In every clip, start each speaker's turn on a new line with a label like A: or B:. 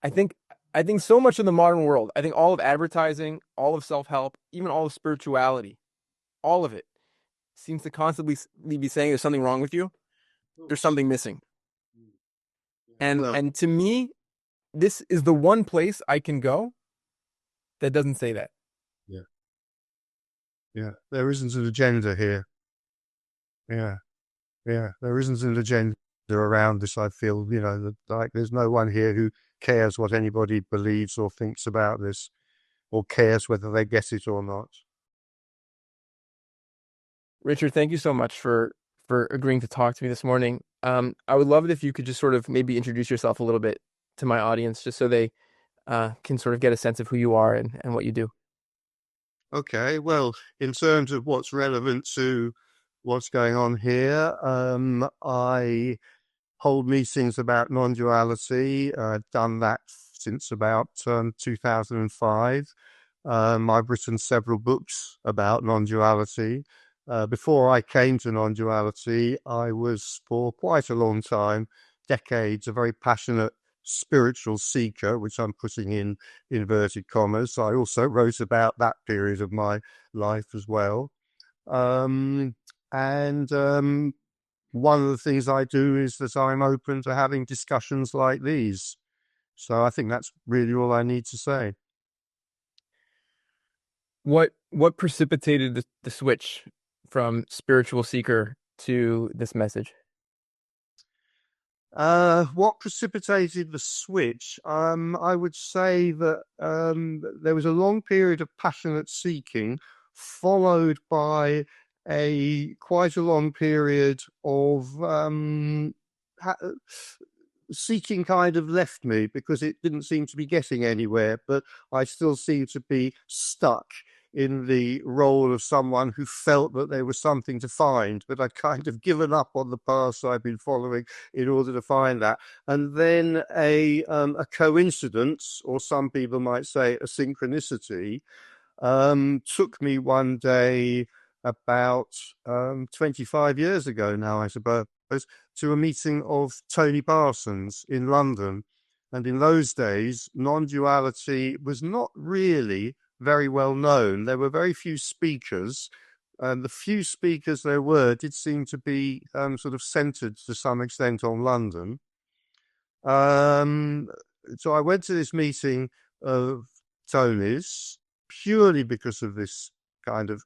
A: I think I think so much of the modern world, I think all of advertising, all of self-help, even all of spirituality, all of it seems to constantly be saying there's something wrong with you. There's something missing.
B: Well,
A: And to me, this is the one place I can go that doesn't say that.
B: yeah, yeah. There isn't an agenda here. Yeah, yeah. There isn't an agenda around this. I feel, like there's no one here who cares what anybody believes or thinks about this, or cares whether they get it or not.
A: Richard, thank you so much for agreeing to talk to me this morning. I would love it if you could just sort of maybe introduce yourself a little bit to my audience, just so they can sort of get a sense of who you are and what you do.
B: Okay, well, in terms of what's relevant to what's going on here, I hold meetings about non-duality. I've done that since about 2005. I've written several books about non-duality. Before I came to non-duality, I was for quite a long time, decades, a very passionate spiritual seeker, which I'm putting in inverted commas. I also wrote about that period of my life as well. Um, and one of the things I do is that I'm open to having discussions like these. So I think that's really all I need to say.
A: What precipitated the switch from spiritual seeker to this message?
B: What precipitated the switch? I would say that there was a long period of passionate seeking, followed by a quite a long period of ha- seeking kind of left me because it didn't seem to be getting anywhere, but I still seemed to be stuck in the role of someone who felt that there was something to find, but I'd kind of given up on the path I've been following in order to find that. And then a coincidence, or some people might say a synchronicity, took me one day about 25 years ago now, I suppose, to a meeting of Tony Parsons in London. And in those days, non-duality was not really very well known. There were very few speakers, and the few speakers there were did seem to be sort of centered to some extent on London. Um, so I went to this meeting of Tony's purely because of this kind of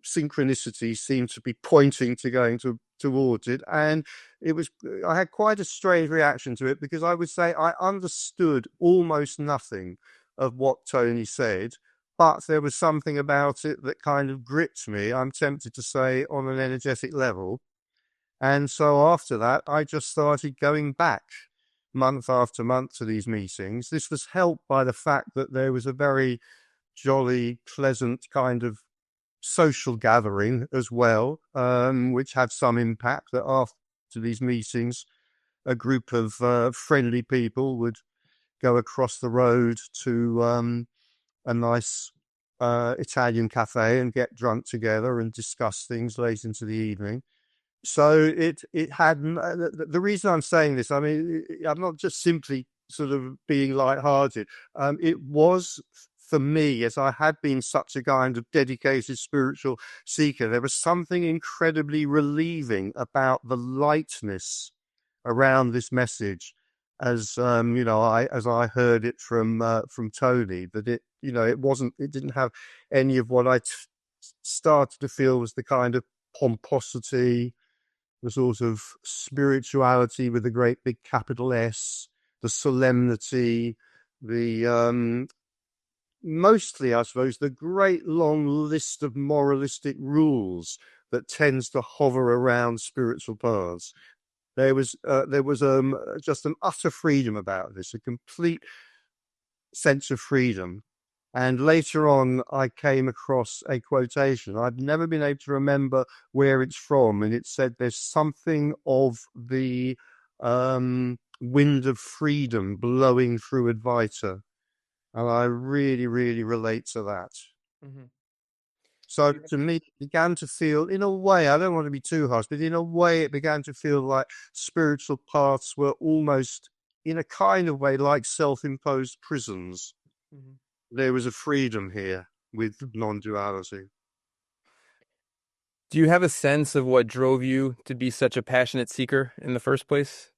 B: synchronicity seemed to be pointing to going towards it. And it was, I had quite a strange reaction to it because I would say I understood almost nothing of what Tony said, but there was something about it that kind of gripped me, I'm tempted to say, on an energetic level. And so after that, I just started going back month after month to these meetings. This was helped by the fact that there was a very jolly, pleasant kind of social gathering as well, which had some impact. That after these meetings, a group of friendly people would go across the road to a nice Italian cafe and get drunk together and discuss things late into the evening. So it had the reason I'm saying this. I mean, I'm not just simply sort of being light-hearted. It was for me, as I had been such a kind of dedicated spiritual seeker, there was something incredibly relieving about the lightness around this message. As I heard it from Tony, that it didn't have any of what I started to feel was the kind of pomposity, the sort of spirituality with a great big capital S, the solemnity, the mostly, I suppose, the great long list of moralistic rules that tends to hover around spiritual paths. There was just an utter freedom about this, a complete sense of freedom. And later on, I came across a quotation. I've never been able to remember where it's from. And it said, there's something of the wind of freedom blowing through Advaita. And I really, really relate to that.
A: Hmm.
B: So to me, it began to feel, in a way, I don't want to be too harsh, but in a way, it began to feel like spiritual paths were almost in a kind of way like self-imposed prisons.
A: Mhm.
B: There was a freedom here with non-duality.
A: Do you have a sense of what drove you to be such a passionate seeker in the first place?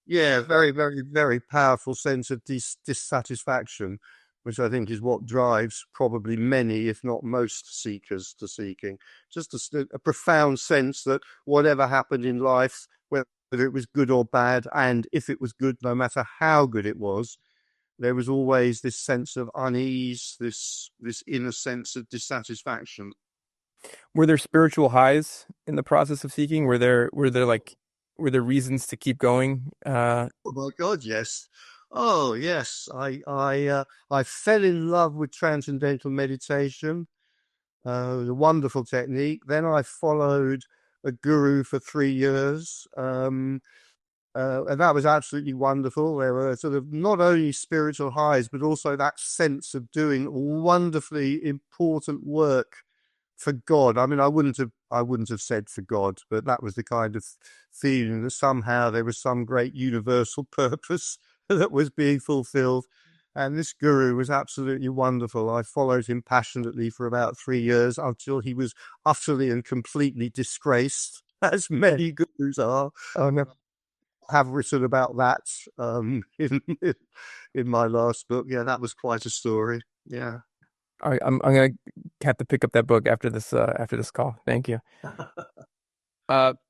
B: Yeah, very, very, very powerful sense of dissatisfaction, which I think is what drives probably many, if not most, seekers to seeking. Just a profound sense that whatever happened in life, whether it was good or bad, and if it was good, no matter how good it was, there was always this sense of unease, this inner sense of dissatisfaction.
A: Were there spiritual highs in the process of seeking? Were there reasons to keep going?
B: Oh my God, yes. Oh yes, I fell in love with transcendental meditation. A wonderful technique. Then I followed a guru for 3 years. And that was absolutely wonderful. There were sort of not only spiritual highs, but also that sense of doing wonderfully important work for God. I mean, I wouldn't have said for God, but that was the kind of feeling that somehow there was some great universal purpose that was being fulfilled. And this guru was absolutely wonderful. I followed him passionately for about 3 years until he was utterly and completely disgraced, as many gurus are. I have written about that in my last book. Yeah, that was quite a story. Yeah.
A: I'm gonna have to pick up that book after this call. Thank you.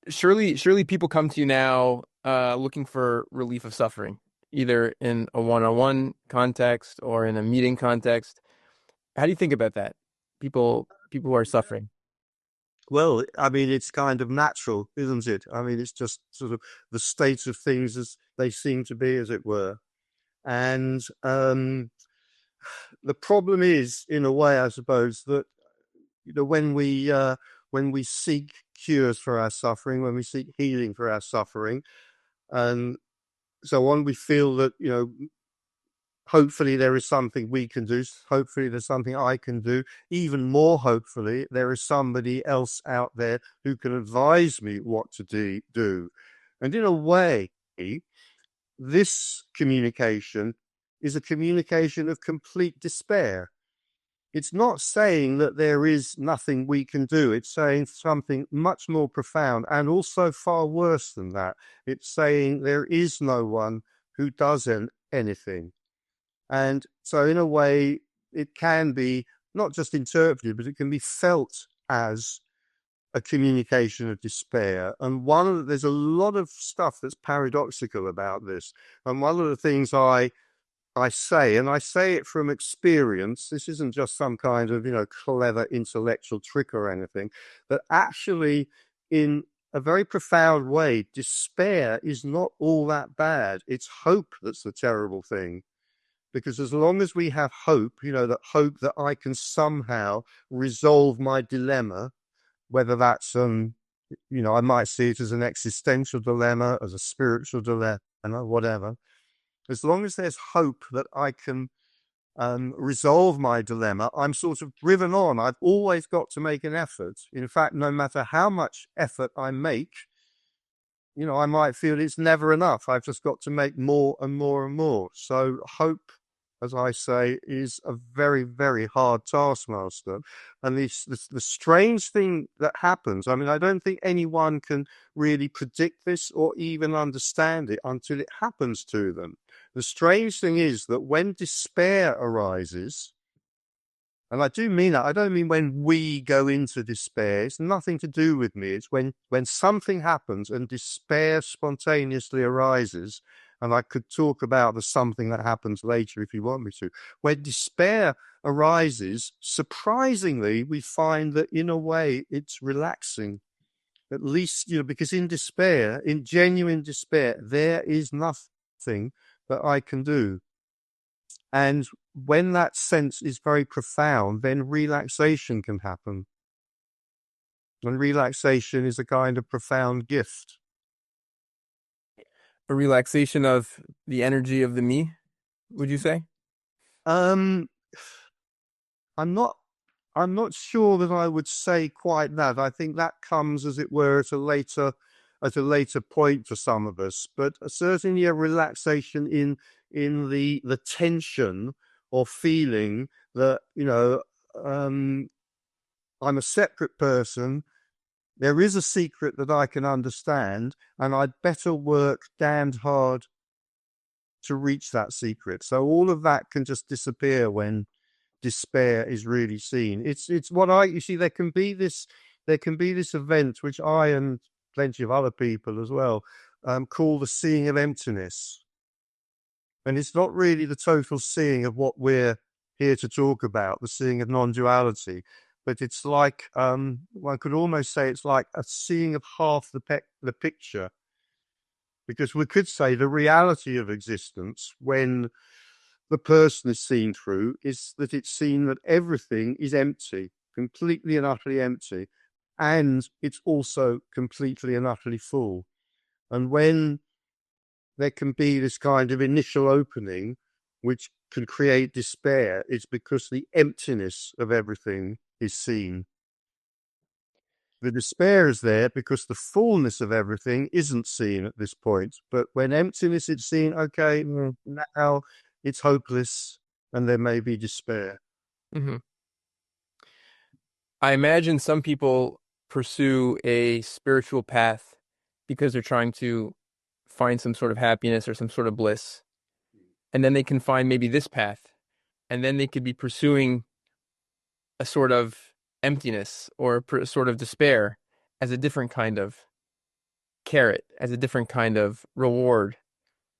A: Surely people come to you now looking for relief of suffering, either in a one-on-one context or in a meeting context. How do you think about that? People who are suffering.
B: Well, I mean, it's kind of natural, isn't it? I mean, it's just sort of the state of things as they seem to be, as it were. And the problem is, in a way, I suppose, that when we seek cures for our suffering, when we seek healing for our suffering, and so on, we feel that hopefully there is something we can do. Hopefully there's something I can do. Even more hopefully, there is somebody else out there who can advise me what to do. And in a way, this communication is a communication of complete despair. It's not saying that there is nothing we can do. It's saying something much more profound and also far worse than that. It's saying there is no one who does anything. And so, in a way, it can be not just interpreted, but it can be felt as a communication of despair. And there's a lot of stuff that's paradoxical about this. And one of the things I say, and I say it from experience, this isn't just some kind of, clever intellectual trick or anything, but actually, in a very profound way, despair is not all that bad. It's hope that's the terrible thing. Because as long as we have hope, that hope that I can somehow resolve my dilemma, whether that's, I might see it as an existential dilemma, as a spiritual dilemma, whatever. As long as there's hope that I can resolve my dilemma, I'm sort of driven on. I've always got to make an effort. In fact, no matter how much effort I make, I might feel it's never enough. I've just got to make more and more and more. So hope, as I say, is a very, very hard taskmaster. And the strange thing that happens, I mean, I don't think anyone can really predict this or even understand it until it happens to them. The strange thing is that when despair arises, and I do mean that. I don't mean when we go into despair. It's nothing to do with me. It's when something happens and despair spontaneously arises. And I could talk about the something that happens later if you want me to. When despair arises, surprisingly, we find that in a way it's relaxing. At least, because in despair, in genuine despair, there is nothing that I can do. And when that sense is very profound, then relaxation can happen. And relaxation is a kind of profound gift.
A: A relaxation of the energy of the me, would you say?
B: Um, I'm not I'm not sure that I would say quite that. I think that comes, as it were, at at a later point for some of us, but certainly a relaxation in the tension of feeling that, I'm a separate person. There is a secret that I can understand, and I'd better work damned hard to reach that secret. So all of that can just disappear when despair is really seen. It's what I you see. There can be this event which I and plenty of other people as well call the seeing of emptiness, and it's not really the total seeing of what we're here to talk about, the seeing of non-duality, but it's like one could almost say it's like a seeing of half the picture, because we could say the reality of existence when the person is seen through is that it's seen that everything is empty, completely and utterly empty, and it's also completely and utterly full. And when there can be this kind of initial opening, which can create despair, it's because the emptiness of everything is seen. The despair is there because the fullness of everything isn't seen at this point. But when emptiness is seen, okay, now it's hopeless and there may be despair.
A: Hmm. I imagine some people pursue a spiritual path because they're trying to find some sort of happiness or some sort of bliss. And then they can find maybe this path. And then they could be pursuing a sort of emptiness or a sort of despair as a different kind of carrot, as a different kind of reward.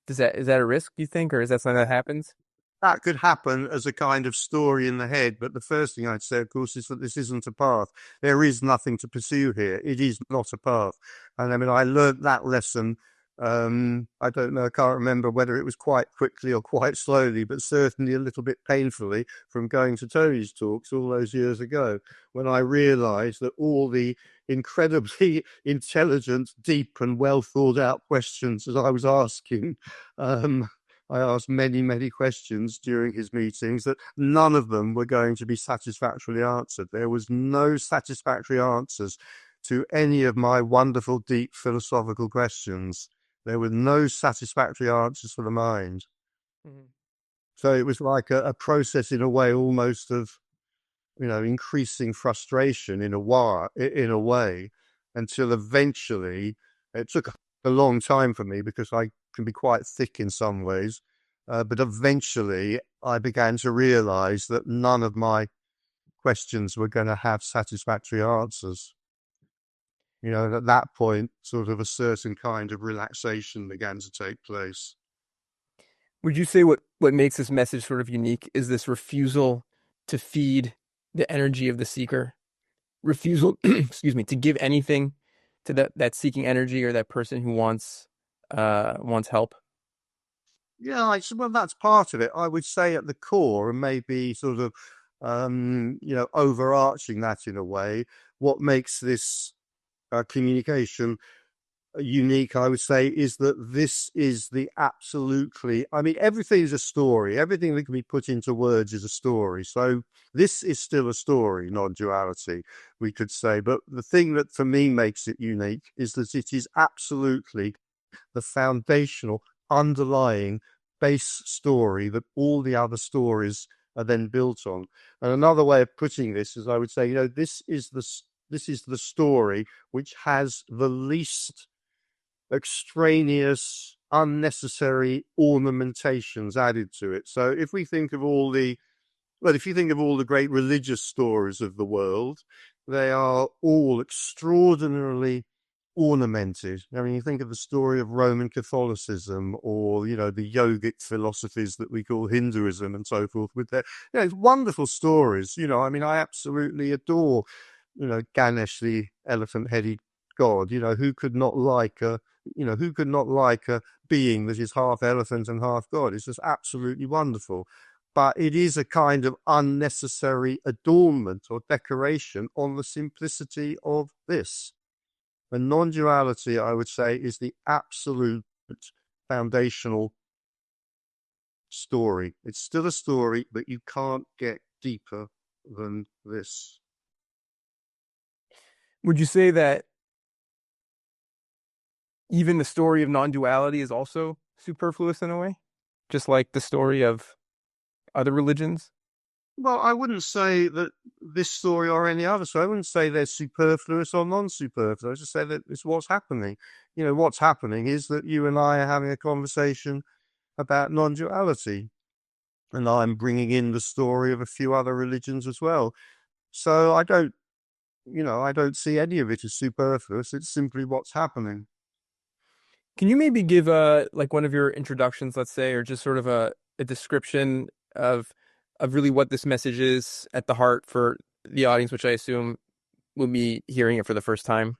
A: Is that a risk, you think, or is that something that happens?
B: That could happen as a kind of story in the head. But the first thing I'd say, of course, is that this isn't a path. There is nothing to pursue here. It is not a path. And I mean, I learned that lesson. I don't know, I can't remember whether it was quite quickly or quite slowly, but certainly a little bit painfully from going to Tony's talks all those years ago, when I realized that all the incredibly intelligent, deep, and well thought out questions that I was asking, I asked many, many questions during his meetings that none of them were going to be satisfactorily answered. There was no satisfactory answers to any of my wonderful, deep philosophical questions. There were no satisfactory answers for the mind.
A: Mhm.
B: So it was like a process in a way almost of, increasing frustration in a way, until eventually it took a long time for me because I can be quite thick in some ways. But eventually I began to realize that none of my questions were going to have satisfactory answers. At that point, sort of a certain kind of relaxation began to take place.
A: Would you say what makes this message sort of unique is this refusal to feed the energy of the seeker? Refusal, excuse me, to give anything to that seeking energy or that person who wants help?
B: Yeah, well, that's part of it. I would say at the core, and maybe sort of, overarching that in a way, what makes this communication unique, I would say, is that this is the absolutely, I mean, everything is a story. Everything that can be put into words is a story. So this is still a story, non-duality, we could say. But the thing that for me makes it unique is that it is absolutely the foundational, underlying base story that all the other stories are then built on. And another way of putting this is, I would say, this is the story which has the least extraneous, unnecessary ornamentations added to it. So if you think of all the great religious stories of the world, they are all extraordinarily ornamented. I mean, you think of the story of Roman Catholicism, or the yogic philosophies that we call Hinduism and so forth, with their wonderful stories. I mean, I absolutely adore Ganesh, the elephant-headed god. Who could not like a being that is half elephant and half god? It's just absolutely wonderful. But it is a kind of unnecessary adornment or decoration on the simplicity of this. And non-duality, I would say, is the absolute foundational story. It's still a story, but you can't get deeper than this.
A: Would you say that even the story of non-duality is also superfluous in a way, just like the story of other religions.
B: Well, I wouldn't say that this story or any other story, I wouldn't say they're superfluous or non-superfluous. I just say that it's what's happening. What's happening is that you and I are having a conversation about non-duality, and I'm bringing in the story of a few other religions as well. So I don't see any of it as superfluous. It's simply what's happening.
A: Can you maybe give like one of your introductions, let's say, or just sort of a description of really what this message is at the heart for the audience, which I assume will be hearing it for the first time?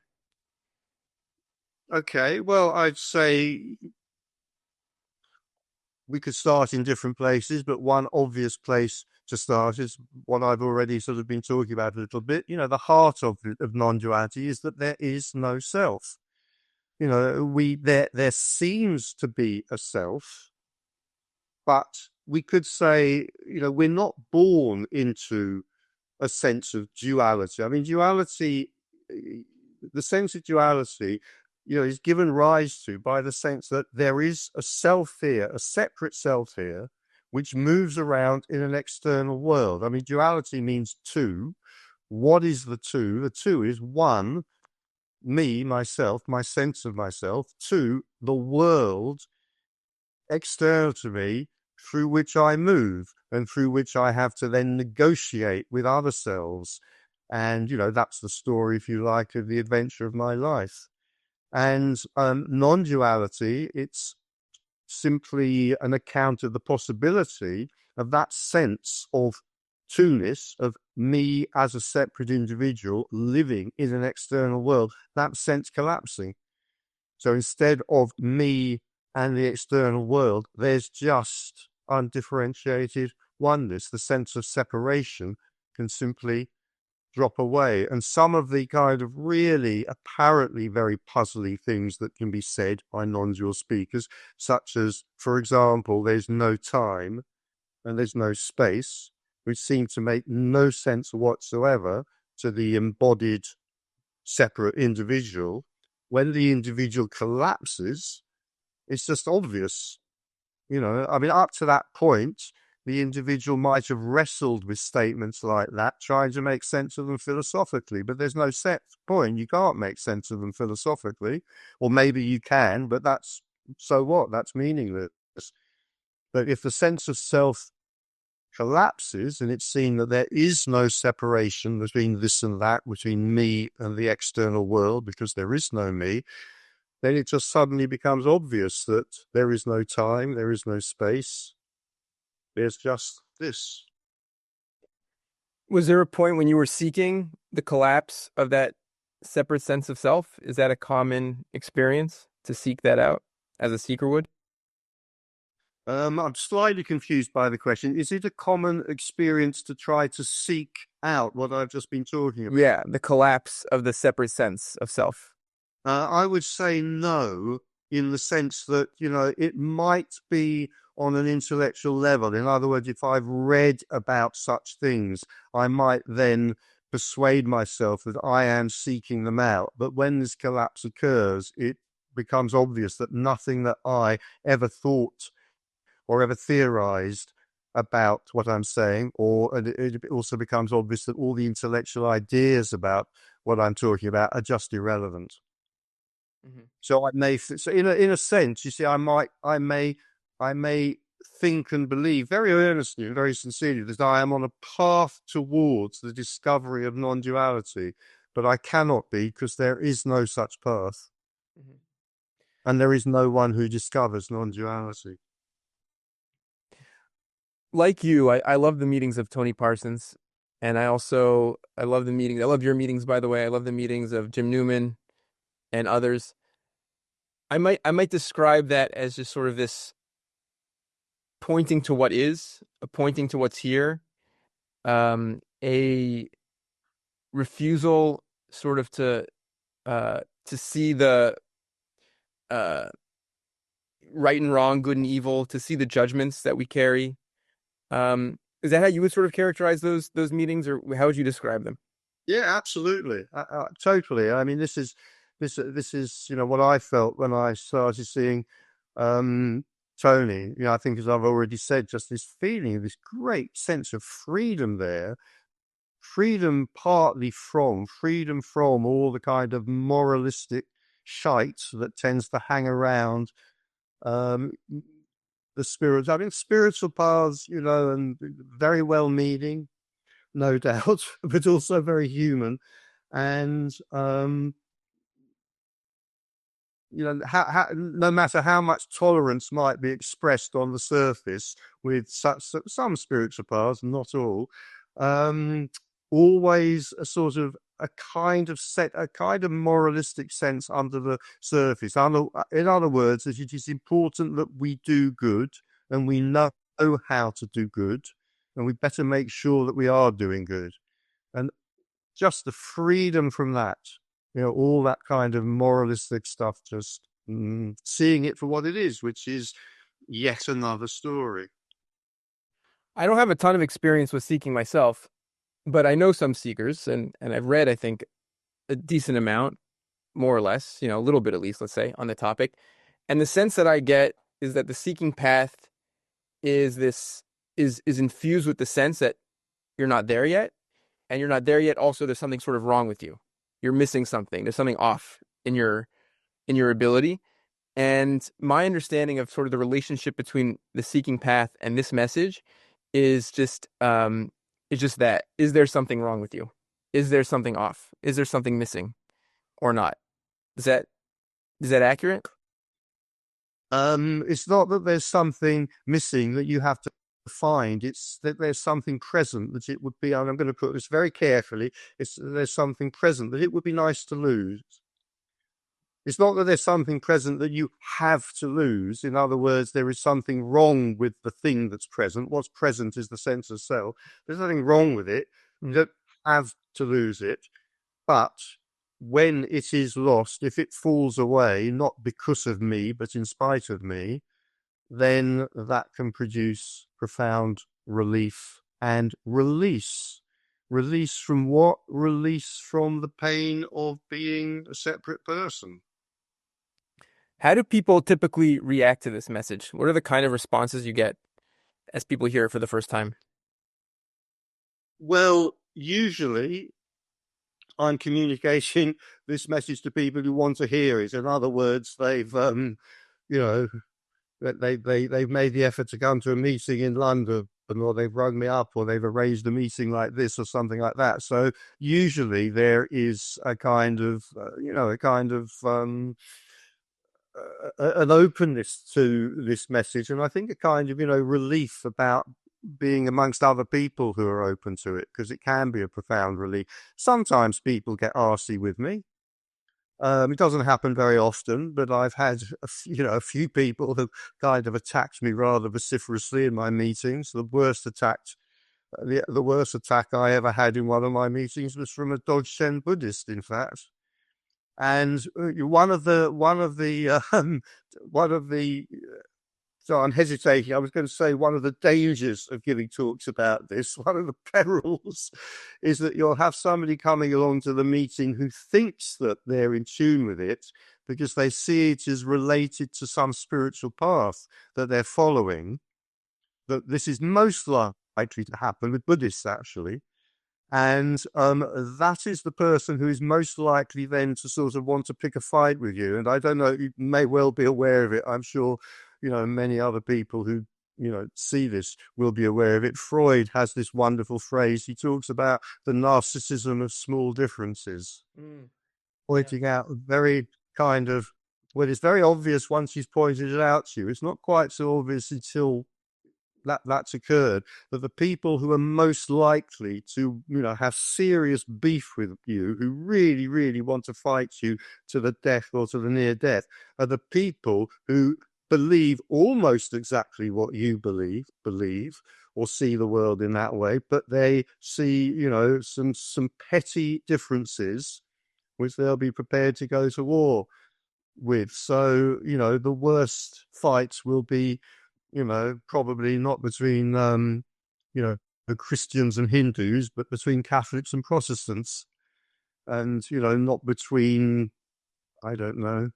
B: Okay, well, I'd say we could start in different places, but one obvious place to start is what I've already sort of been talking about a little bit. The heart of non-duality is that there is no self. There seems to be a self, but we could say, we're not born into a sense of duality. I mean, the sense of duality, is given rise to by the sense that there is a self here, a separate self here, which moves around in an external world. I mean, duality means two. What is the two? The two is one, me, myself, my sense of myself, two, the world external to me through which I move and through which I have to then negotiate with other selves. And, that's the story, if you like, of the adventure of my life. And non duality, it's simply an account of the possibility of that sense of two-ness, of me as a separate individual living in an external world, that sense collapsing. So instead of me and the external world, there's just undifferentiated oneness. The sense of separation can simply drop away. And some of the kind of really apparently very puzzly things that can be said by non-dual speakers, such as, for example, there's no time and there's no space, which seem to make no sense whatsoever to the embodied separate individual. When the individual collapses, it's just obvious. I mean, up to that point, the individual might have wrestled with statements like that, trying to make sense of them philosophically, but there's no set point. You can't make sense of them philosophically, or maybe you can, but so what? That's meaningless. But if the sense of self collapses and it's seen that there is no separation between this and that, between me and the external world, because there is no me, then it just suddenly becomes obvious that there is no time, there is no space, there's just this.
A: Was there a point when you were seeking the collapse of that separate sense of self? Is that a common experience to seek that out as a seeker would?
B: I'm slightly confused by the question. Is it a common experience to try to seek out what I've just been talking about?
A: Yeah, the collapse of the separate sense of self.
B: I would say no, in the sense that, it might be on an intellectual level. In other words, if I've read about such things, I might then persuade myself that I am seeking them out. But when this collapse occurs, it becomes obvious that nothing that I ever thought or ever theorized about what I'm saying, and it also becomes obvious that all the intellectual ideas about what I'm talking about are just irrelevant.
A: Mhm.
B: So in a sense, you see, I may think and believe very earnestly and very sincerely that I am on a path towards the discovery of non-duality, but I cannot be, because there is no such path,
A: Mhm.
B: and there is no one who discovers non-duality.
A: Like you, I love the meetings of Tony Parsons, and I love the meetings. I love your meetings, by the way. I love the meetings of Jim Newman and others. I might describe that as just sort of this pointing to what is, pointing to what's here, a refusal sort of to see the uh right and wrong, good and evil, to see the judgments that we carry. Is that how you would sort of characterize those meetings, or how would you describe them?
B: Yeah, absolutely. Totally. I mean, this is this is, what I felt when I started seeing um, Tony. I think, as I've already said, just this feeling, this great sense of freedom there. Freedom from all the kind of moralistic shite that tends to hang around um, the spirits. I mean, spiritual paths, and very well meaning, no doubt, but also very human. And no matter how much tolerance might be expressed on the surface with some spiritual paths, not all, um, always a kind of moralistic sense under the surface. In other words, that it is important that we do good and we know how to do good, and we better make sure that we are doing good. And just the freedom from that, all that kind of moralistic stuff, just seeing it for what it is, which is yet another story.
A: I don't have a ton of experience with seeking myself, but I know some seekers, and I've read, I think, a decent amount, more or less, a little bit at least, let's say, on the topic. And the sense that I get is that the seeking path is this is infused with the sense that you're not there yet, and you're not there yet. Also, there's something sort of wrong with you. You're missing something. There's something off in your ability. And my understanding of sort of the relationship between the seeking path and this message is just that. Is there something wrong with you? Is there something off? Is there something missing or not? Is that is that accurate?
B: It's not that there's something missing that you have to find. It's that there's something present that it would be, and I'm going to put this very carefully, there's something present that it would be nice to lose. It's not that there's something present that you have to lose. In other words, there is something wrong with the thing that's present. What's present is the sense of self. There's nothing wrong with it. You don't have to lose it. But when it is lost, if it falls away, not because of me, but in spite of me, then that can produce profound relief and release. Release from what? Release from the pain of being a separate person.
A: How do people typically react to this message? What are the kind of responses you get as people hear it for the first time?
B: Well, usually I'm communicating this message to people who want to hear it. In other words, you know, they've made the effort to come to a meeting in London, or they've rung me up, or they've arranged a meeting like this, or something like that. So usually there is a kind of, an openness to this message, and I think a kind of, relief about being amongst other people who are open to it, because it can be a profound relief. Sometimes people get arsy with me. It doesn't happen very often, but I've had a few people who kind of attacked me rather vociferously in my meetings. The worst attack I ever had in one of my meetings was from a Dogen Buddhist, in fact. And one of the so I'm hesitating. I was going to say one of the dangers of giving talks about this, one of the perils, is that you'll have somebody coming along to the meeting who thinks that they're in tune with it because they see it as related to some spiritual path that they're following. That this is most likely to happen with Buddhists, actually. And that is the person who is most likely then to sort of want to pick a fight with you. And I don't know, you may well be aware of it. I'm sure, many other people who, see this will be aware of it. Freud has this wonderful phrase. He talks about the narcissism of small differences,
A: Yeah.
B: pointing out very kind of, well, it's very obvious once he's pointed it out to you. It's not quite so obvious until that's occurred, that the people who are most likely to, have serious beef with you, who really, really want to fight you to the death or to the near death, are the people who believe almost exactly what you believe, or see the world in that way, but they see, some petty differences which they'll be prepared to go to war with. So, the worst fights will be, probably not between, the Christians and Hindus, but between Catholics and Protestants. And, not between I don't know,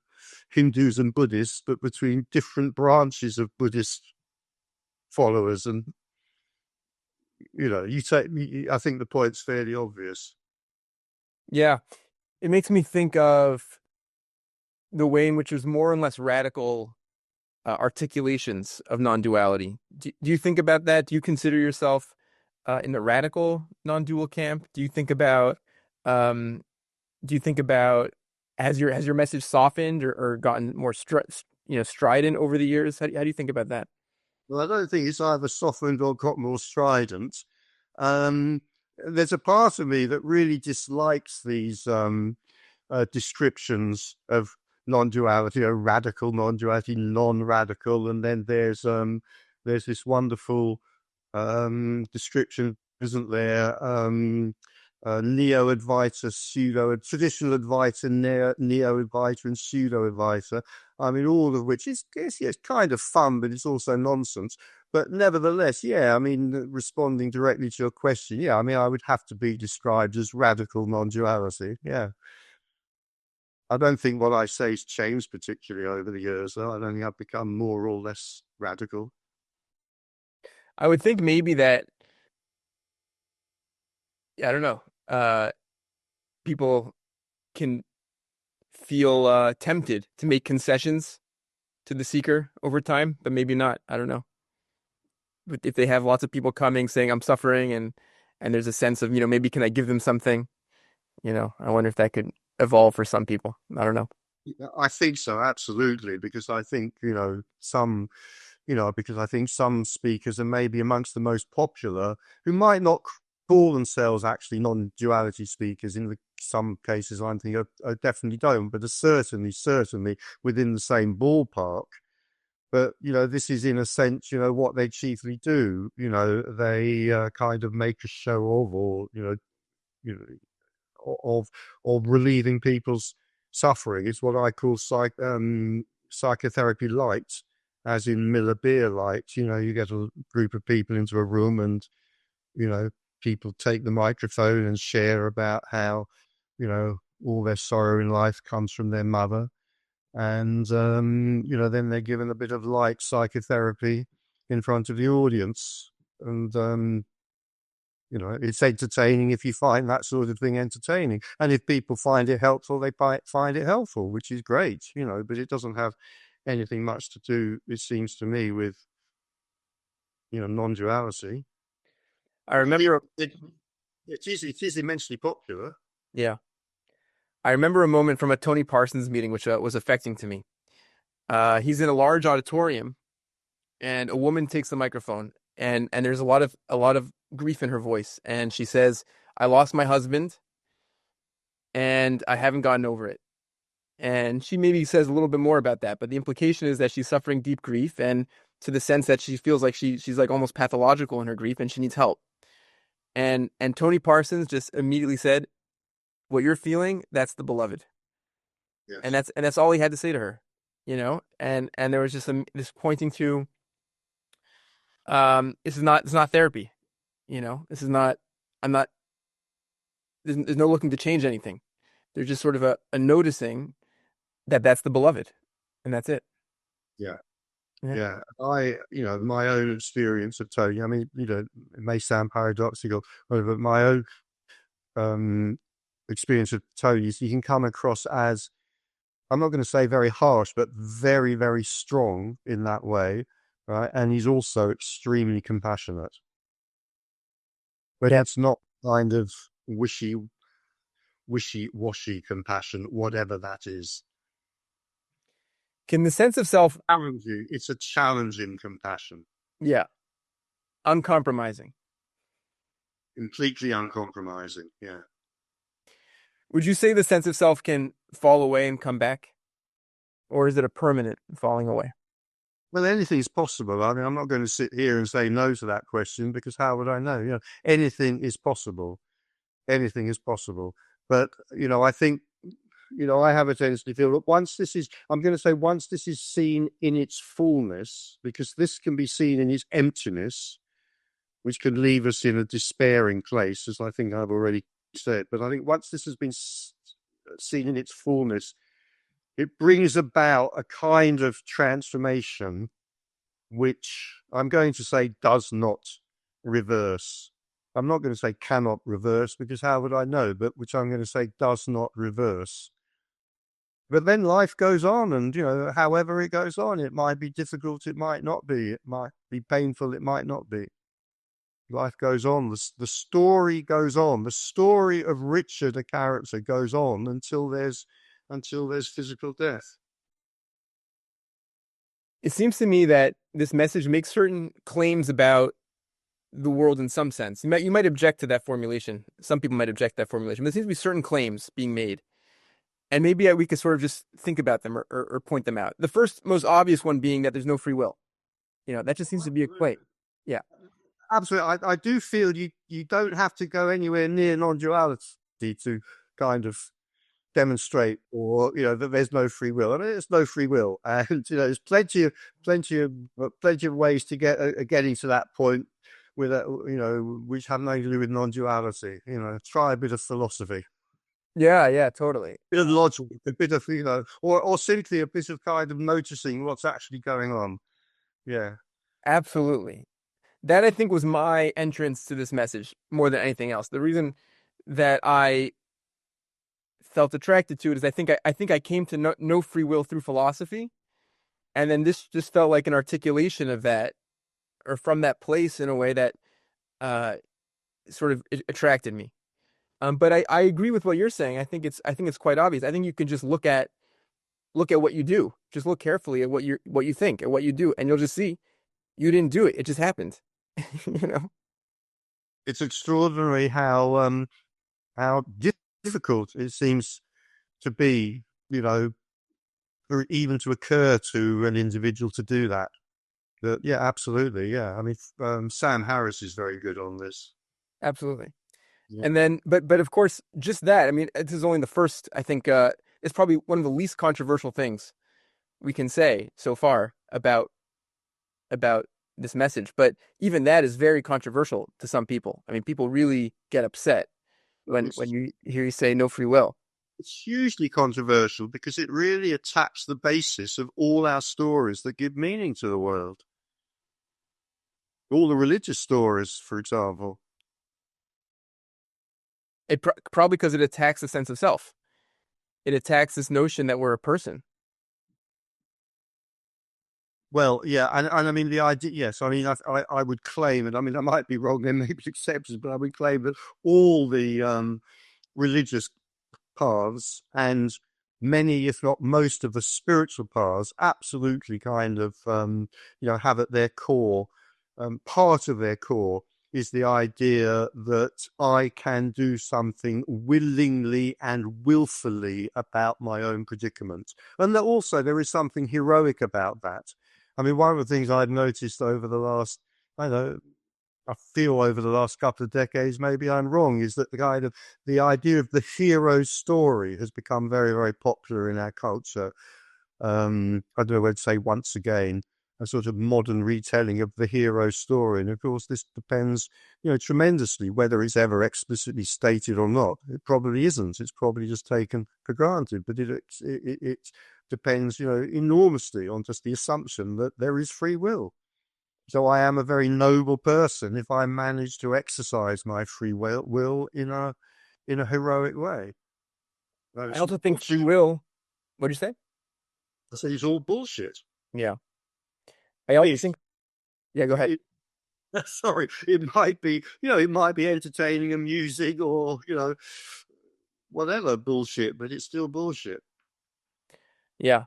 B: Hindus and Buddhists, but between different branches of Buddhist followers. And, I think the point's fairly obvious.
A: Yeah, it makes me think of the way in which there's more and less radical articulations of non-duality. Do you think about that? Do you consider yourself in the radical non-dual camp? Um, do you think about has your message softened or gotten more strident over the years? How do you think about that?
B: Well, I don't think it's either softened or got more strident. Um, there's a part of me that really dislikes these descriptions of non-duality, a radical non-duality, non-radical, and then there's this wonderful description, isn't there? Neo-Advaita, traditional Advaita, Neo-Advaita, and pseudo-Advaita. I mean, all of which it's kind of fun, but it's also nonsense. But nevertheless, yeah, I mean, responding directly to your question, yeah, I mean, I would have to be described as radical non-duality. Yeah. I don't think what I say has changed particularly over the years, though. I don't think I've become more or less radical.
A: I would think maybe that, I don't know, people can feel tempted to make concessions to the seeker over time, but maybe not. I don't know. But if they have lots of people coming saying I'm suffering and there's a sense of, maybe can I give them something? I wonder if that could evolve for some people. I don't know.
B: I think so, absolutely, because I think, because I think some speakers are maybe amongst the most popular who might not call themselves actually non-duality speakers. In some cases, I'm thinking definitely don't, but are certainly within the same ballpark. But, this is in a sense, what they chiefly do. They kind of make a show of, or, you know, of relieving people's suffering. It's what I call psychotherapy light, as in Miller Beer light. You get a group of people into a room, and you know people take the microphone and share about how all their sorrow in life comes from their mother, and then they're given a bit of light psychotherapy in front of the audience, and it's entertaining if you find that sort of thing entertaining. And if people find it helpful, they find it helpful, which is great, but it doesn't have anything much to do, it seems to me, with, non-duality.
A: I
B: But
A: remember,
B: it is immensely popular.
A: yeah, I remember a moment from a Tony Parsons meeting which was affecting to me. He's in a large auditorium, and a woman takes the microphone, and there's a lot of grief in her voice, and she says, "I lost my husband, and I haven't gotten over it." And she maybe says a little bit more about that, but the implication is that she's suffering deep grief, and to the sense that she feels like she's like almost pathological in her grief, and she needs help. And Tony Parsons just immediately said, "What you're feeling, that's the beloved," and
B: Yes.
A: that's all he had to say to her, And there was just this pointing to, this is not therapy, This is not. I'm not. There's no looking to change anything. There's just sort of a noticing that that's the beloved, and that's it.
B: Yeah.
A: Yeah.
B: Yeah. My own experience of Tony, I mean, it may sound paradoxical, but my own um, experience of Tony is he can come across as, I'm not going to say very harsh, but very, very strong in that way, right? And he's also extremely compassionate, but
A: Yeah.
B: it's not kind of wishy-washy compassion, whatever that is.
A: Can the sense of self,
B: Challenging. It's a challenging compassion,
A: yeah, uncompromising.
B: completely uncompromising. Yeah.
A: Would you say the sense of self can fall away and come back, or is it a permanent falling away?
B: Well, anything's possible. I mean, I'm not going to sit here and say no to that question, because how would I know? Anything is possible. Anything is possible. But, I think, I have a tendency to feel that once this is seen in its fullness, because this can be seen in its emptiness, which can leave us in a despairing place, as I think I've already said. But I think once this has been seen in its fullness, it brings about a kind of transformation which I'm going to say does not reverse. I'm not going to say cannot reverse because how would I know? But which I'm going to say does not reverse. But then life goes on, and however it goes on, it might be difficult, it might not be, it might be painful, it might not be. Life goes on. The story goes on. The story of Richard, a character, goes on until there's physical death.
A: It seems to me that this message makes certain claims about the world in some sense. You might object to that formulation. Some people might object to that formulation, but there seems to be certain claims being made. And maybe we could sort of just think about them or point them out. The first, most obvious one being that there's no free will. That just seems to be a claim. Yeah,
B: Absolutely. I do feel you don't have to go anywhere near non-duality to kind of demonstrate or that there's no free will. I mean, there's no free will, and there's plenty of ways to getting to that point with which have nothing to do with non-duality. Try a bit of philosophy,
A: yeah, yeah, totally.
B: a bit of logic, a bit of or simply a bit of kind of noticing what's actually going on. Yeah.
A: Absolutely. That I think was my entrance to this message more than anything else. The reason that I felt attracted to it is I think I came to know free will through philosophy, and then this just felt like an articulation of that, or from that place in a way that uh sort of attracted me. But I agree with what you're saying. I think it's quite obvious. I think you can just look at what you do. Just look carefully at what you think and what you do, and you'll just see you didn't do it. It just happened. You know?
B: It's extraordinary how difficult it seems to be, or even to occur to an individual to do that. But yeah, absolutely, yeah. I mean, Sam Harris is very good on this.
A: Absolutely.
B: Yeah.
A: And then, but of course, just that. I mean, this is only the first. I think it's probably one of the least controversial things we can say so far about this message. But even that is very controversial to some people. I mean, people really get upset when
B: It's
A: you hear you say no free will.
B: it's hugely controversial because it really attacks the basis of all our stories that give meaning to the world. All the religious stories, for example.
A: Probably because it attacks the sense of self. It attacks this notion that we're a person.
B: Well, yeah, and I mean the idea. Yes, I mean I would claim, and I mean I might be wrong. There may be exceptions, but I would claim that all the religious paths and many, if not most, of the spiritual paths absolutely kind of have at their core, part of their core is the idea that I can do something willingly and willfully about my own predicament, and that also there is something heroic about that. I mean, one of the things I've noticed over the last, I don't know, I feel over the last couple of decades, maybe I'm wrong, is that the idea of the hero story has become very, very popular in our culture. I don't know whether to say once again, a sort of modern retelling of the hero story. And of course, this depends, tremendously whether it's ever explicitly stated or not. It probably isn't. It's probably just taken for granted. But it depends, enormously on just the assumption that there is free will. So I am a very noble person if I manage to exercise my free will in a heroic way. No,
A: I
B: it's
A: also
B: all
A: think free
B: bullshit.
A: will. What'd you say?
B: I say it's all bullshit.
A: Yeah. I
B: I
A: also
B: mean,
A: think. Yeah. Go ahead.
B: it, sorry, it might be entertaining, amusing, or whatever bullshit, but it's still bullshit.
A: Yeah.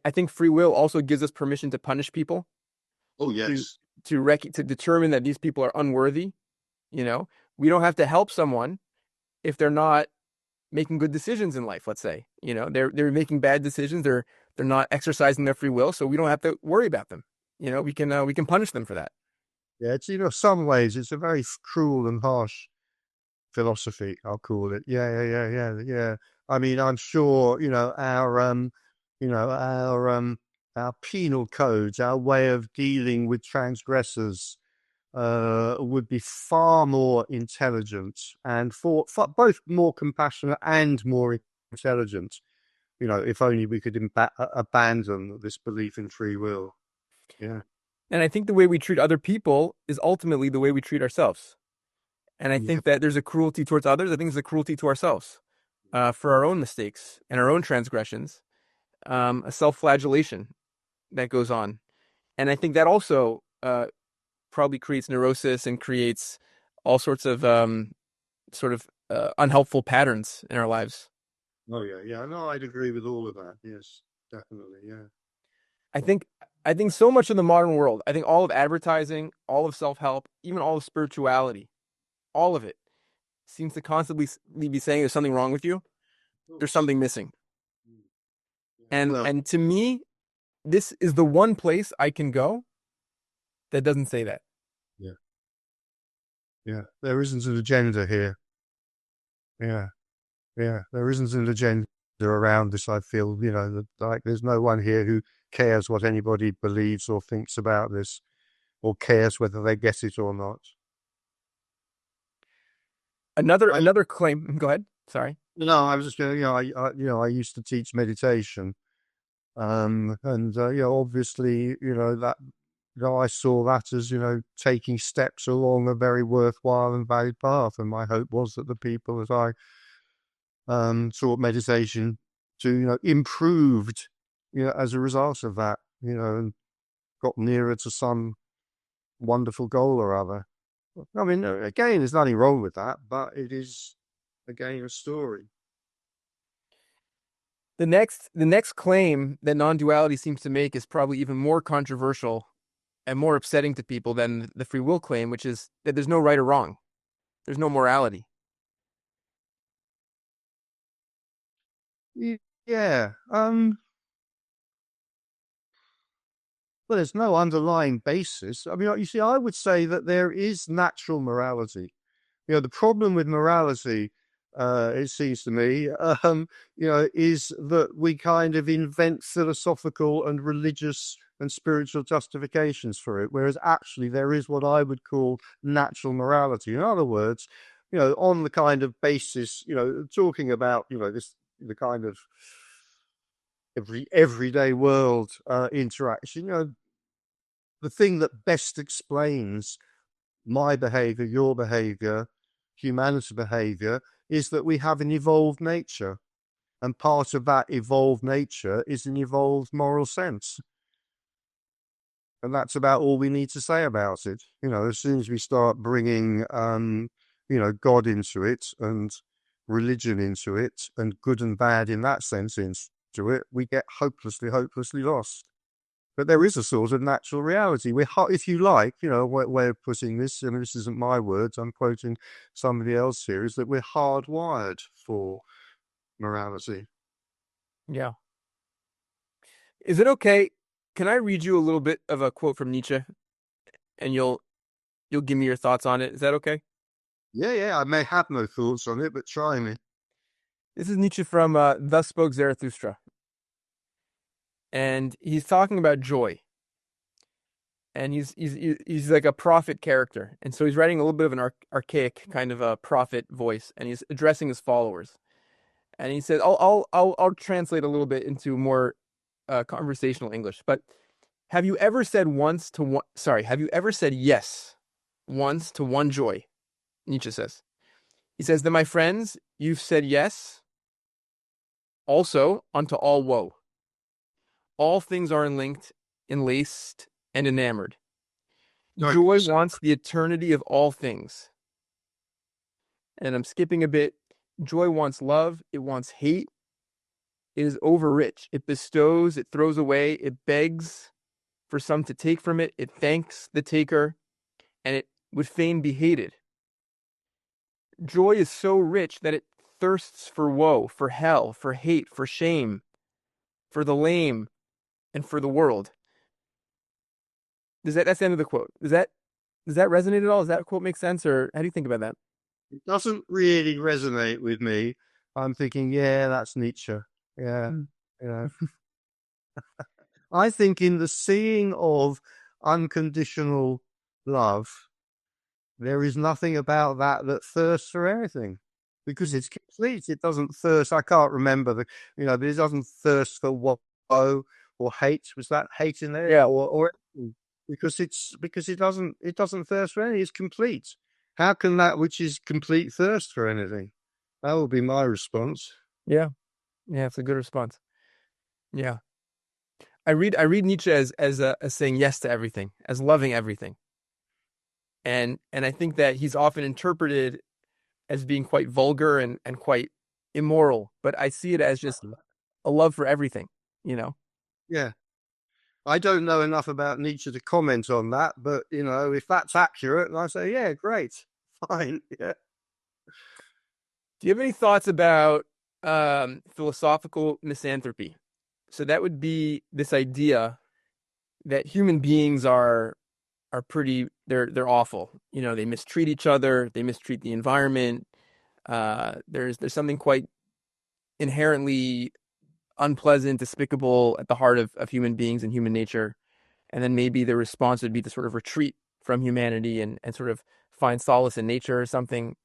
A: I think free will also gives us permission to punish people,
B: Oh
A: to
B: yes,
A: to determine that these people are unworthy. You know, we don't have to help someone if they're not making good decisions in life. Let's say, they're making bad decisions. They're not exercising their free will, so we don't have to worry about them. We can punish them for that.
B: yeah. It's some ways it's a very cruel and harsh philosophy, I'll call it. Yeah, yeah, yeah, yeah, yeah. I mean, I'm sure, our penal codes, our way of dealing with transgressors, would be far more intelligent and for both more compassionate and more intelligent if only we could abandon this belief in free will. Yeah.
A: And I think the way we treat other people is ultimately the way we treat ourselves. And I
B: Yeah.
A: think that there's a cruelty towards others. I think there's a cruelty to ourselves for our own mistakes and our own transgressions, a self-flagellation that goes on. And I think that also probably creates neurosis and creates all sorts of sort of unhelpful patterns in our lives.
B: Oh yeah, yeah. No, I'd agree with all of that. Yes, definitely. Yeah.
A: I think I think so much in the modern world, I think all of advertising, all of self-help, even all of spirituality, all of it seems to constantly be saying there's something wrong with you.
B: Of
A: There's
B: course.
A: something missing.
B: Mm. Yeah.
A: And
B: Well,
A: and to me, this is the one place I can go that doesn't say that.
B: yeah, yeah. There isn't an agenda here. Yeah, yeah. There isn't an agenda around this. I feel, like there's no one here who cares what anybody believes or thinks about this, or cares whether they get it or not.
A: Another
B: I,
A: another claim. Go ahead. Sorry.
B: no, I was just going. I used to teach meditation, and obviously, I saw that as taking steps along a very worthwhile and valid path, and my hope was that the people that I taught meditation to, improved, as a result of that, and got nearer to some wonderful goal or other. I mean, again, there's nothing wrong with that, but it is again a story.
A: The next claim that non-duality seems to make is probably even more controversial and more upsetting to people than the free will claim, which is that there's no right or wrong. There's no morality.
B: Yeah. Well, there's no underlying basis. I mean, you see, I would say that there is natural morality. The problem with morality, it seems to me, is that we kind of invent philosophical and religious and spiritual justifications for it, whereas actually there is what I would call natural morality. In other words, on the kind of basis, talking about, the kind of everyday world interaction, the thing that best explains my behavior, your behavior, humanity's behavior, is that we have an evolved nature. And part of that evolved nature is an evolved moral sense. And that's about all we need to say about it. As soon as we start bringing, God into it and religion into it and good and bad in that sense into it, we get hopelessly, hopelessly lost. But there is a sort of natural reality. If you like, way of putting this, I mean, this isn't my words, I'm quoting somebody else here, is that we're hardwired for morality.
A: Yeah. Is it okay? Can I read you a little bit of a quote from Nietzsche and you'll give me your thoughts on it? Is that okay?
B: Yeah, yeah, I may have no thoughts on it, but try me.
A: This is Nietzsche from Thus Spoke Zarathustra. And he's talking about joy. And he's like a prophet character. And so he's writing a little bit of an archaic kind of a prophet voice and he's addressing his followers. And he said, I'll translate a little bit into more conversational English. But have you ever said once to one? Sorry, have you ever said yes once to one joy? Nietzsche says. He says, then my friends, you've said yes also unto all woe. All things are enlinked, enlaced, and enamored.
B: Sorry,
A: Joy wants the eternity of all things. And I'm skipping a bit. Joy wants love. It wants hate. It is overrich. It bestows. It throws away. It begs for some to take from it. It thanks the taker, and it would fain be hated. Joy is so rich that it thirsts for woe, for hell, for hate, for shame, for the lame, and for the world. That's the end of the quote. Does that resonate at all? Does that quote make sense, or how do you think about that?
B: it doesn't really resonate with me. I'm thinking, yeah, that's Nietzsche. Yeah,
A: Mm.
B: yeah. I think in the seeing of unconditional love, there is nothing about that that thirsts for anything because it's complete. It doesn't thirst. I can't remember but it doesn't thirst for woe or hate. Was that hate in there? Or because it doesn't thirst for anything. It's complete. How can that which is complete thirst for anything? That would be my response.
A: Yeah. Yeah, it's a good response. Yeah. I read Nietzsche as saying yes to everything, as loving everything. And I think that he's often interpreted as being quite vulgar and quite immoral, but I see it as just a love for everything, you know.
B: Yeah. I don't know enough about Nietzsche to comment on that, but if that's accurate, I say, yeah, great, fine, yeah.
A: Do you have any thoughts about philosophical misanthropy? So that would be this idea that human beings are pretty they're awful. You know, they mistreat each other, they mistreat the environment. There's something quite inherently unpleasant, despicable at the heart of human beings and human nature. And then maybe the response would be to sort of retreat from humanity and sort of find solace in nature or something.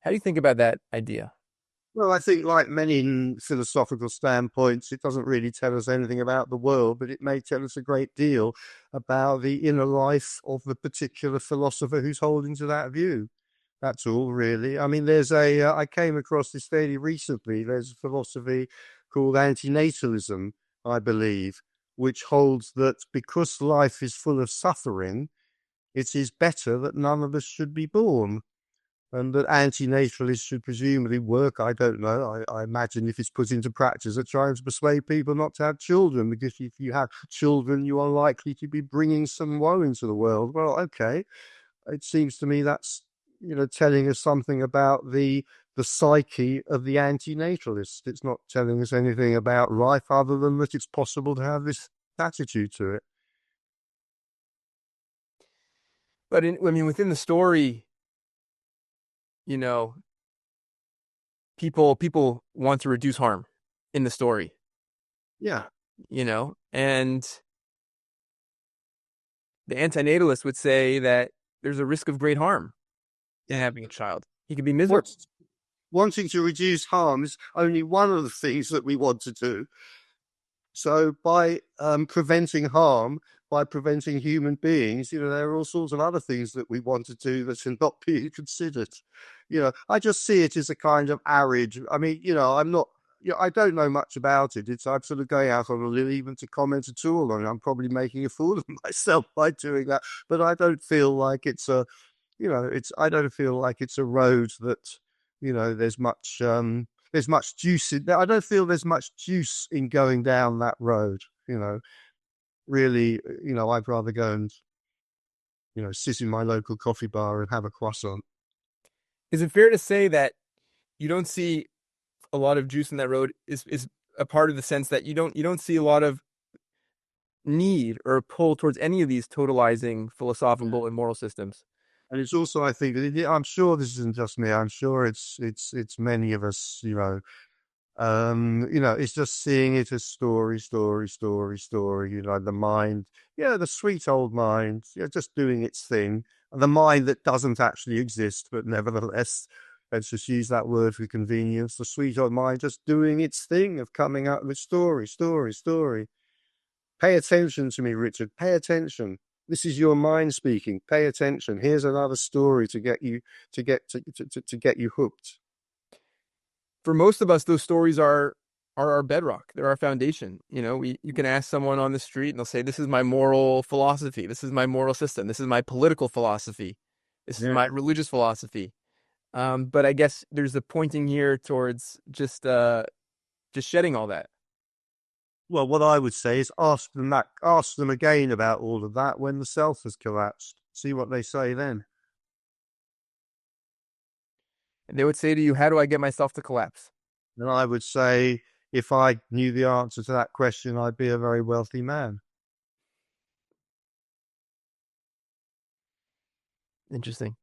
A: How do you think about that idea?
B: Well, I think, like many philosophical standpoints, it doesn't really tell us anything about the world, but it may tell us a great deal about the inner life of the particular philosopher who's holding to that view. That's all, really. I mean, I came across this fairly recently. There's a philosophy called antinatalism, I believe, which holds that because life is full of suffering, it is better that none of us should be born, and that anti-naturalists should presumably work. I don't know. I imagine if it's put into practice, at trying to persuade people not to have children, because if you have children, you are likely to be bringing some woe into the world. Well, okay. It seems to me that's telling us something about the psyche of the anti-natalist. It's not telling us anything about life other than that it's possible to have this attitude to it.
A: But I mean, within the story, you know, people want to reduce harm in the story,
B: Yeah.
A: and the antinatalist would say that there's a risk of great harm in
B: Yeah.
A: having a child. He could be miserable.
B: What's wanting to reduce harm is only one of the things that we want to do. So by preventing harm, by preventing human beings, there are all sorts of other things that we want to do that are not being considered. I just see it as a kind of arid. I mean, I'm not. I don't know much about it. I'm sort of going out on a limb even to comment at all on it. I'm probably making a fool of myself by doing that. But I don't feel like it's a I don't feel like it's a road that there's much juice in there. I don't feel there's much juice in going down that road. Really, I'd rather go and sit in my local coffee bar and have a croissant.
A: Is it fair to say that you don't see a lot of juice in that road is a part of the sense that you don't see a lot of need or a pull towards any of these totalizing philosophical and moral systems?
B: And it's also, I think, I'm sure this isn't just me. I'm sure it's many of us. It's just seeing it as story, story, story, story. The mind, the sweet old mind, just doing its thing. And the mind that doesn't actually exist, but nevertheless, let's just use that word for convenience. The sweet old mind just doing its thing of coming up with story, story, story. Pay attention to me, Richard. Pay attention. This is your mind speaking. Pay attention. Here's another story to get you to get you hooked.
A: For most of us, those stories are our bedrock. They're our foundation. You can ask someone on the street and they'll say, "This is my moral philosophy. This is my moral system. This is my political philosophy. This is
B: Yeah.
A: my religious philosophy." But I guess there's a pointing here towards just shedding all that.
B: Well, what I would say is ask them again about all of that when the self has collapsed. See what they say then.
A: And they would say to you, "How do I get myself to collapse?"
B: And I would say, if I knew the answer to that question, I'd be a very wealthy man.
A: Interesting.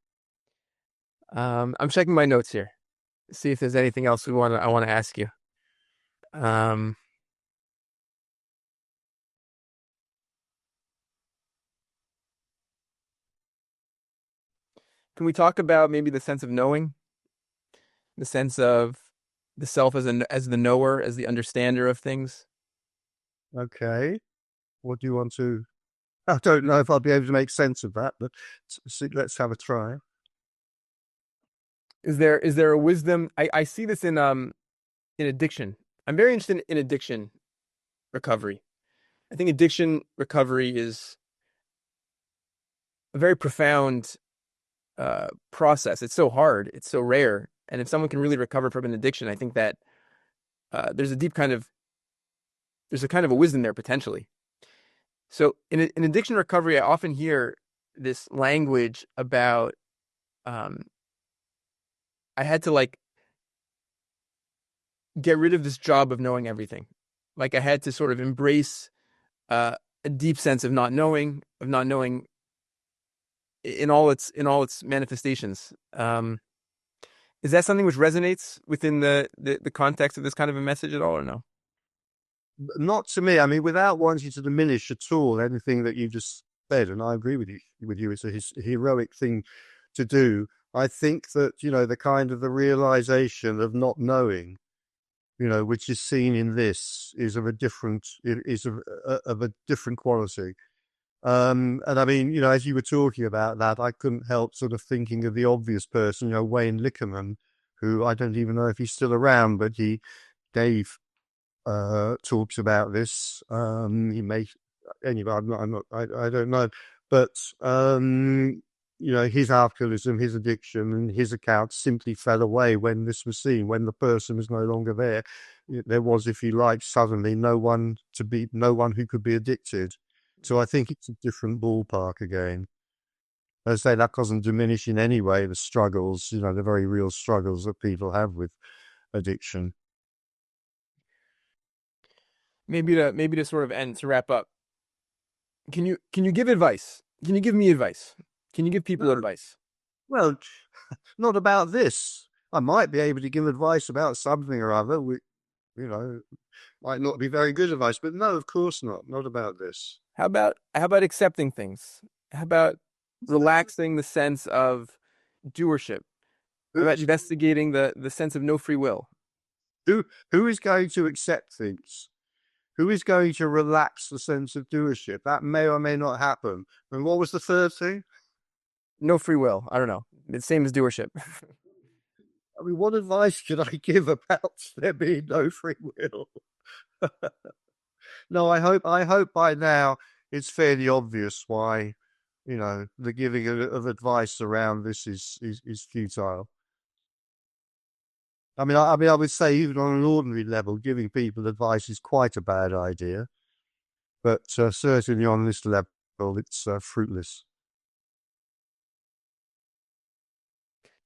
A: I'm checking my notes here. See if there's anything else I want to ask you. Um, can we talk about maybe the sense of knowing, the sense of the self as the knower, as the understander of things.
B: Okay. What do you want to? I don't know if I'll be able to make sense of that, but let's have a try.
A: Is there a wisdom? I see this in addiction. I'm very interested in addiction recovery. I think addiction recovery is a very profound process. It's so hard. It's so rare. And if someone can really recover from an addiction, I think that there's a deep kind of there's a kind of a wisdom there potentially. So in addiction recovery, I often hear this language about um, I had to like get rid of this job of knowing everything. Like I had to sort of embrace a deep sense of not knowing in all its manifestations. Is that something which resonates within the context of this kind of a message at all, or no?
B: Not to me. I mean, without wanting to diminish at all anything that you just said, and I agree with you. With you, it's a heroic thing to do. I think that the kind of the realization of not knowing, which is seen in this, is of a different of a different quality. And I mean, as you were talking about that, I couldn't help sort of thinking of the obvious person, Wayne Lickerman, who I don't even know if he's still around, but Dave talks about this. He may anyway. I don't know, but his alcoholism, his addiction, and his account simply fell away when this was seen. When the person was no longer there, there was, if you like, suddenly no one who could be addicted. So I think it's a different ballpark again. As I say, that doesn't diminish in any way the struggles, the very real struggles that people have with addiction.
A: Maybe to sort of end to wrap up. Can you give advice? Can you give me advice? Can you give people
B: No,
A: advice?
B: well, not about this. I might be able to give advice about something or other. You know, might not be very good advice, but no, of course not. Not about this.
A: How about accepting things? How about relaxing the sense of doership? How about investigating the sense of no free will?
B: Who who is going to accept things? Who is going to relax the sense of doership? That may or may not happen. And what was the third thing?
A: No free will. I don't know. It's same as doership.
B: I mean, what advice could I give about there being no free will? No, I hope by now it's fairly obvious why, the giving of advice around this is futile. I would say even on an ordinary level, giving people advice is quite a bad idea, but certainly on this level, it's fruitless.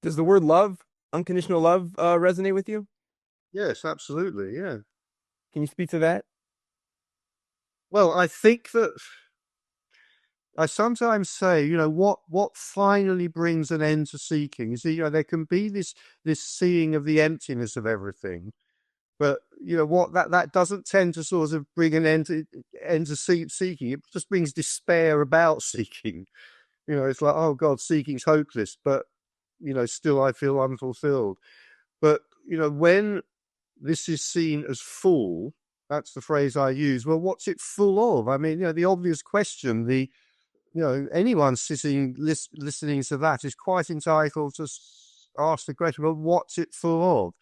A: Does the word love, unconditional love, resonate with you?
B: Yes, absolutely. Yeah.
A: Can you speak to that?
B: Well, I think that I sometimes say, what finally brings an end to seeking is that, there can be this seeing of the emptiness of everything, but what that doesn't tend to sort of bring an end to seeking. It just brings despair about seeking. It's like, oh God, seeking's hopeless, but still I feel unfulfilled. But when this is seen as full, that's the phrase I use. Well, what's it full of? I mean, the obvious question, anyone sitting listening to that is quite entitled to ask the question, well, what's it full of?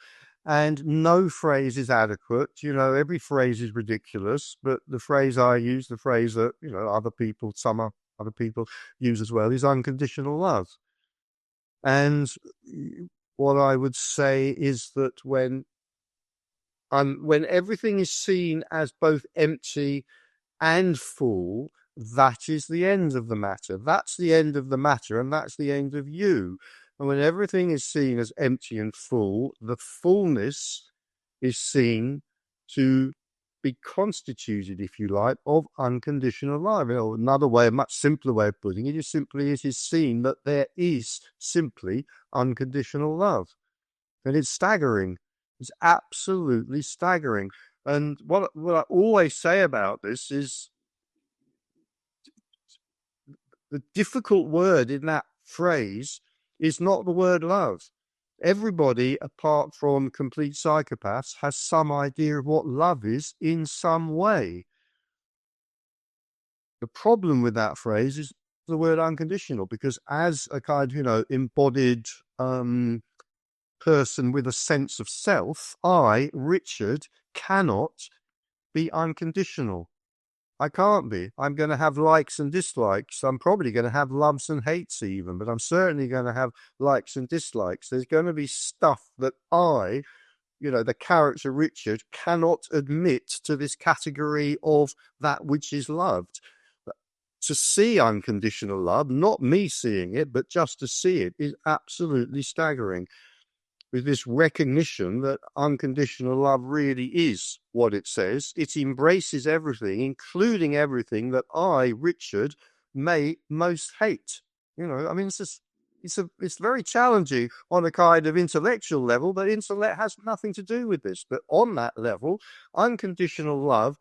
B: And no phrase is adequate. Every phrase is ridiculous, but the phrase I use, the phrase that, other people use as well, is unconditional love. And what I would say is that when everything is seen as both empty and full, that is the end of the matter. That's the end of the matter, and that's the end of you. And when everything is seen as empty and full, the fullness is seen to be constituted, if you like, of unconditional love. Another way, a much simpler way of putting it, is simply it is seen that there is simply unconditional love. And it's staggering. It's absolutely staggering. And what I always say about this is the difficult word in that phrase is not the word love. Everybody, apart from complete psychopaths, has some idea of what love is in some way. The problem with that phrase is the word unconditional, because as a kind of, embodied person with a sense of self, I, Richard, cannot be unconditional. I can't be. I'm going to have likes and dislikes. I'm probably going to have loves and hates even, but I'm certainly going to have likes and dislikes. There's going to be stuff that I, the character Richard, cannot admit to this category of that which is loved. To see unconditional love, not me seeing it, but just to see it, is absolutely staggering. With this recognition that unconditional love really is what it says. It embraces everything, including everything that I, Richard, may most hate. It's very challenging on a kind of intellectual level, but intellect has nothing to do with this. But on that level, unconditional love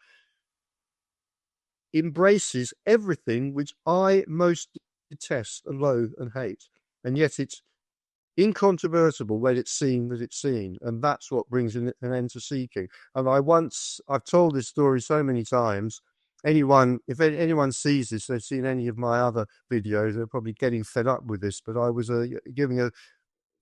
B: embraces everything which I most detest and loathe and hate. And yet it's incontrovertible when it's seen that it's seen, and that's what brings an end to seeking. And I've told this story so many times. If anyone sees this, they've seen any of my other videos, they're probably getting fed up with this. But I was giving a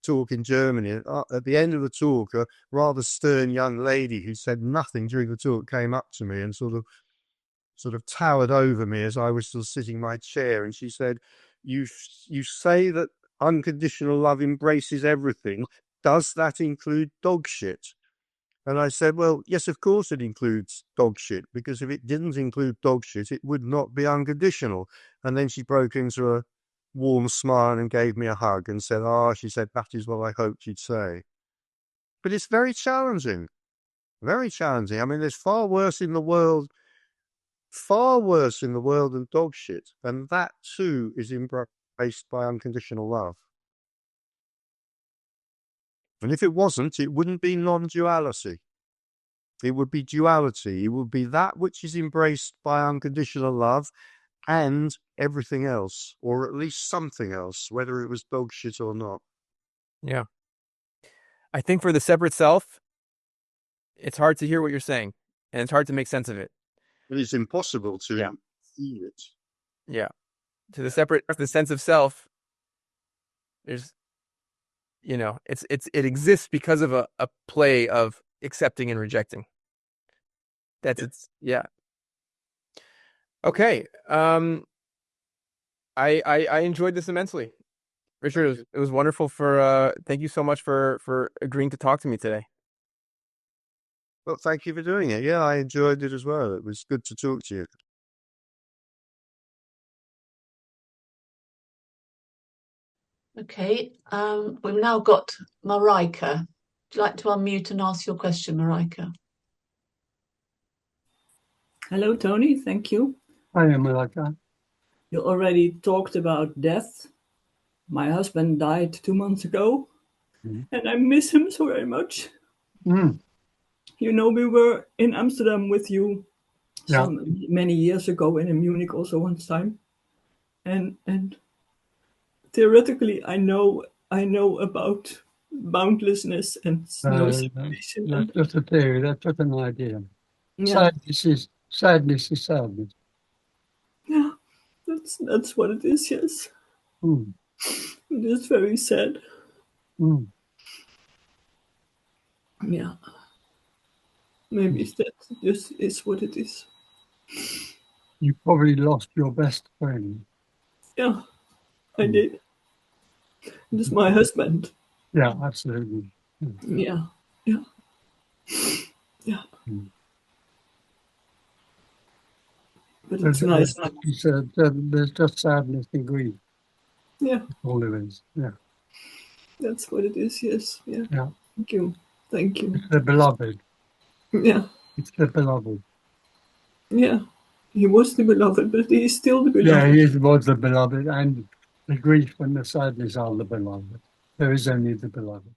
B: talk in Germany. At the end of the talk, a rather stern young lady who said nothing during the talk came up to me and sort of towered over me as I was still sitting in my chair, and she said, "You say that unconditional love embraces everything. Does that include dog shit?" And I said, well, yes, of course it includes dog shit, because if it didn't include dog shit, it would not be unconditional. And then she broke into a warm smile and gave me a hug and said, she said, that is what I hoped you'd say. But it's very challenging, very challenging. I mean, there's far worse in the world than dog shit. And that too is embraced by unconditional love. And if it wasn't, it wouldn't be non-duality. It would be duality. It would be that which is embraced by unconditional love and everything else, or at least something else, whether it was dog shit or not.
A: Yeah. I think for the separate self, it's hard to hear what you're saying, and it's hard to make sense of it.
B: But it's impossible to feel it.
A: Yeah. To the sense of self, there's, it exists because of a play of accepting and rejecting. Yeah. Okay. I enjoyed this immensely. Richard, it was wonderful thank you so much for agreeing to talk to me today.
B: Well, thank you for doing it. Yeah, I enjoyed it as well. It was good to talk to you.
C: Okay, we've now got Marika. Would you like to unmute and ask your question, Marika?
D: Hello, Tony. Thank you.
E: Hi, Marika.
D: You already talked about death. My husband died 2 months ago, and I miss him so very much. You know, we were in Amsterdam with you many years ago, and in Munich also one time. And theoretically, I know about boundlessness and no separation.
E: That's just a theory. That's just an idea.
D: Yeah.
E: Sadness is sadness.
D: Yeah, that's what it is. Yes. It is very sad. Yeah. Maybe that just is what it is.
E: You probably lost your best friend.
D: Yeah, I did. It is my husband.
E: Yeah, absolutely.
D: Yeah. But it's nice.
E: There's just sadness and grief.
D: Yeah.
E: All there is. Yeah.
D: That's what it is. Yes. Yeah. Thank you.
E: It's the beloved.
D: Yeah.
E: It's the beloved.
D: Yeah. He was the beloved, but he is still the beloved.
E: Yeah, he was the beloved, and the grief and the sadness are the beloved. There is only the beloved.